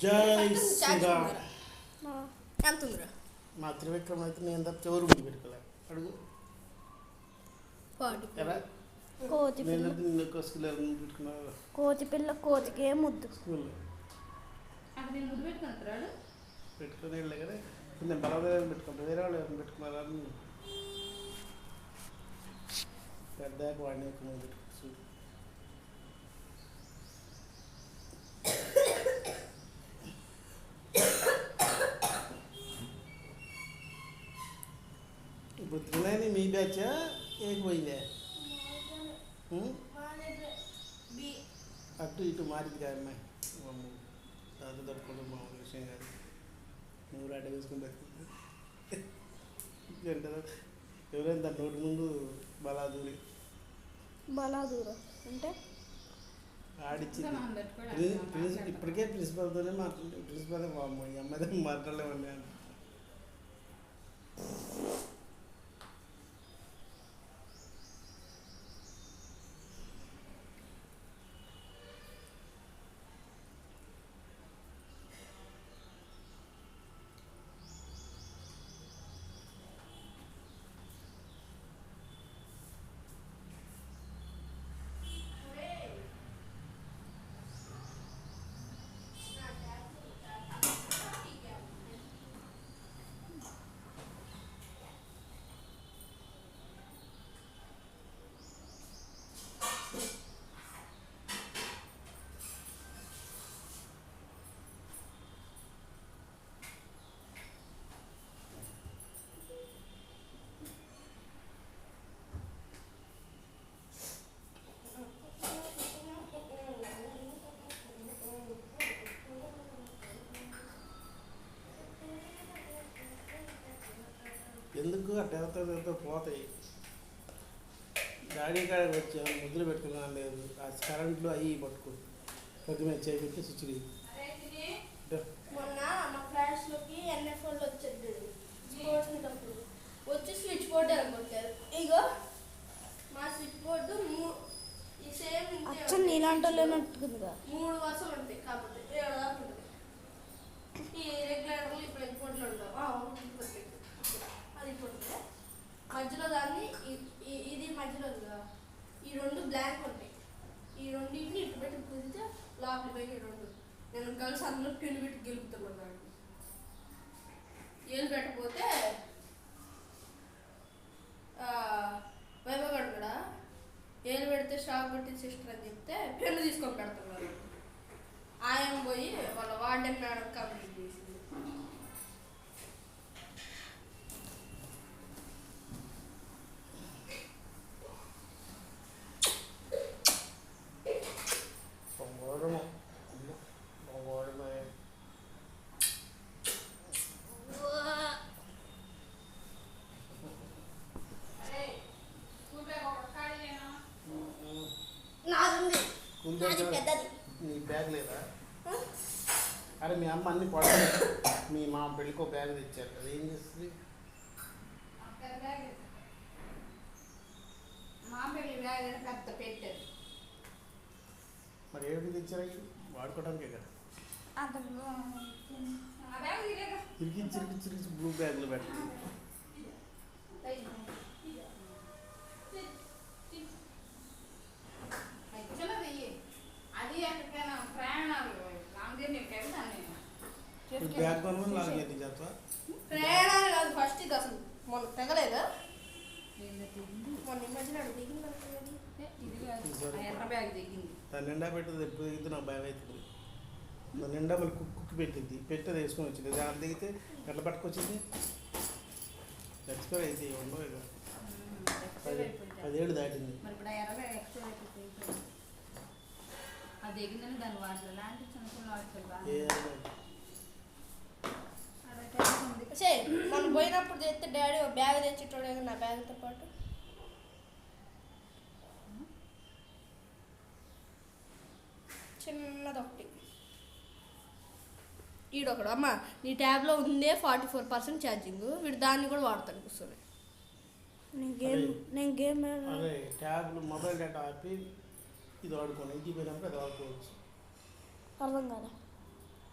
జై శ్రీరామ్. ఎంత ఉందిరా? మా త్రివిక్రమ్ అయితే నేను తప్ప ఎవరు ముందు పెట్టుకోలే. అడుగు ఎలా కోతి నేను పిల్ల నిన్న స్కూల్ పెట్టుకున్నాను. కోతి పిల్ల కోతికే ముద్దు. స్కూల్లో అక్కడ నేను ముద్దు పెట్టుకుంటాడు. పెట్టుకుని వెళ్ళే కదా నేను బలవేదన పెట్టుకుంటాను. వేరే వాళ్ళు ఎవరైనా పెట్టుకున్నారా అని పెద్దాక వాడిని ఎక్కువ ముందు పెట్టుకుంటాను. ఇప్పుడు తినని మీ బ్యాచా ఏకపోయిందే అటు ఇటు మారింది కదా అమ్మాయి. దాంతో తట్టుకోవడం మామూలు విషయం కాదు. నువ్వు అడ్డ వేసుకుని బతుకుంది అంటారు ఎవరైనా దాని నోటి ముందు బలాదూరి బలాదూరం అంటే ఆడిచ్చింది. ఇప్పటికే ప్రిన్సిపల్తోనే మాట్లాడుతుంది. ప్రిన్సిపల్ బామ్మ ఈ అమ్మాయి మాట్లాడలేమండి అని. ఎందుకు అట్టతో పోతాయి. గాడి కాడికి వచ్చాము ముద్దులు పెట్టుకున్నాను లేదు. ఆ కరెంట్లో అవి పట్టుకో పొద్దున చేపెట్టి స్విచ్ మొన్న మా క్లాస్లోకి ఎన్ఎఫ్ఓళ్ళు వచ్చేది స్పోర్ట్స్ వచ్చి స్విచ్ బోర్డు అనుకుంటారు. ఇగో మా స్విచ్ బోర్డు ఈ సేమ్ అచ్చం నీలాంటి లేనట్టుగా 3 వరుసలు ఉంటాయి. కాకపోతే 7 దాకా ఉంటుంది. ఈ రెగ్యులేటర్లు ఇప్పుడు ఇంకోట్లో ఉంటావు అది ఇప్పుడు మధ్యలో దాన్ని ఇది మధ్యలో ఈ 2 బ్లాంక్ ఉంటాయి. ఈ రెండింటిని ఇటు పెట్టి కుదిరితే లోపలి పోయి 2 నేను కలిసి అందులో పిల్లి పెట్టి గెలుపుతున్నాను. ఏళ్ళు పెట్టకపోతే వైభవగాడు కూడా ఏళ్ళు పెడితే షాక్ కొట్టి సిస్టర్ అని చెప్తే పెన్ను తీసుకొని పెడుతున్నారు. ఆయన పోయి వాళ్ళ వార్డెన్ మేడం కంప్లీట్ చేసింది. నీ బ్యాగ్ లేదా? అరే మీ అమ్మ అన్ని పడాలి. మీ మా పెళ్ళికో బ్యాగ్ తెచ్చారు. అది ఏం చేస్తుంది? మరి ఏమిటి తెచ్చారు? వాడుకోవడానికే కదా. చిరికించి బ్లూ బ్యాగ్లో పెట్టండి. బ్యాగ్ కొనమని లాగేది చేస్తా. ప్రయాణాలు కాదు ఫస్ట్ ఇది అసలు మొన్న తెగలేదా? మొన్న ఈ మధ్యన దాని నిండా పెట్టేది ఎప్పుడు దిగితే నా బ్యాగ్ అవుతుంది. దాని నిండా మళ్ళీ కుక్కి పెట్టింది. పెట్టేది వేసుకొని వచ్చింది. దాని దిగితే ఎట్లా పట్టుకొచ్చింది? ఎక్స్పైర్ అయితే ఉండవు ఇక 10 ఏళ్ళు దాటింది. మనం పోయినప్పుడు తెస్తే డాడీ బ్యాగ్ తెచ్చేటోడే నా బ్యాగ్తో పాటు. చిన్నది ఒకటి ఈడొకడు అమ్మ నీ ట్యాబ్లో ఉందే 44% ఛార్జింగ్. వీడు దాన్ని కూడా వాడతాను కూర్చొని. నేను గేమ్ అదే ట్యాబ్లు మొబైల్ డేటా ఆపి ఇది వాడుకోండి. ఇంటికి పోయినప్పుడు అది వాడుకోవచ్చు. అర్థం కదా.